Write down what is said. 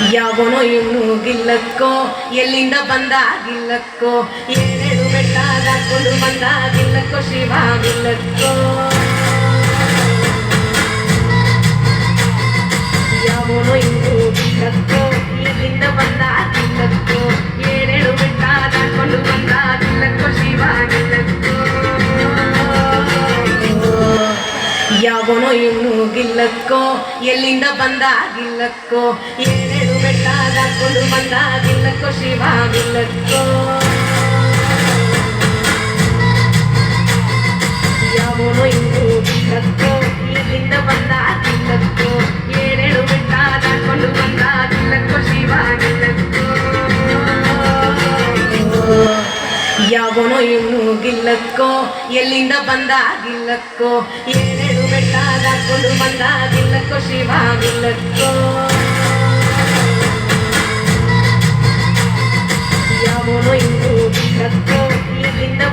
ಯಾವನೋ ಇವನು ಗಿಲ್ಲಕ್ಕೋ ಎಲ್ಲಿಂದ ಬಂದ ಗಿಲ್ಲಕ್ಕೋ ಏನೇಳು ಬೆಟ್ಟ ದಾಟ್ಕೊಂಡು ಬಂದ ಗಿಲ್ಲಕ್ಕೋ ಶಿವ ಗಿಲ್ಲಕ್ಕೋ ಯಾವನೋ ಇವನು ಗಿಲ್ಲಕ್ಕೋ ಎಲ್ಲಿಂದ ಬಂದ ಗಿಲ್ಲಕ್ಕೋ ಏನೇಳು ಬೆಟ್ಟ ದಾಟ್ಕೊಂಡು ಬಂದ ಗಿಲ್ಲಕ್ಕೋ ಶಿವ ಗಿಲ್ಲಕ್ಕೋ ಯಾವನೋ ಇವನು ಗಿಲ್ಲಕ್ಕೋ ಎಲ್ಲಿಂದ ಬಂದ ಗಿಲ್ಲಕ್ಕೋ ಏನೇಳು ಬೆಟ್ಟ ದಾಟ್ಕೊಂಡು ಬಂದ ಗಿಲ್ಲಕ್ಕೋ ಶಿವ ಗಿಲ್ಲಕ್ಕೋ ಯಾವನೋ ಇವನು ಗಿಲ್ಲಕ್ಕೋ ಎಲ್ಲಿಂದ ಬಂದ ಗಿಲ್ಲಕ್ಕೋ ಏನೇಳು ಬೆಟ್ಟ ದಾಟ್ಕೊಂಡು ಬಂದ ಗಿಲ್ಲಕ್ಕೋ ಶಿವ ಗಿಲ್ಲಕ್ಕೋ ಯಾವನೋ ಇವನು ಗಿಲ್ಲಕ್ಕೋ ಎಲ್ಲಿಂದ ಬಂದ ಗಿಲ್ಲಕ್ಕೋ ಏನೇಳು ಬೆಟ್ಟ ದಾಟ್ಕೊಂಡು ಬಂದ ಗಿಲ್ಲಕ್ಕೋ ಶಿವ ಗಿಲ್ಲಕ್ಕೋ ಯಾವನೋ ಇವನು ಗಿಲ್ಲಕ್ಕೋ ಎಲ್ಲಿಂದ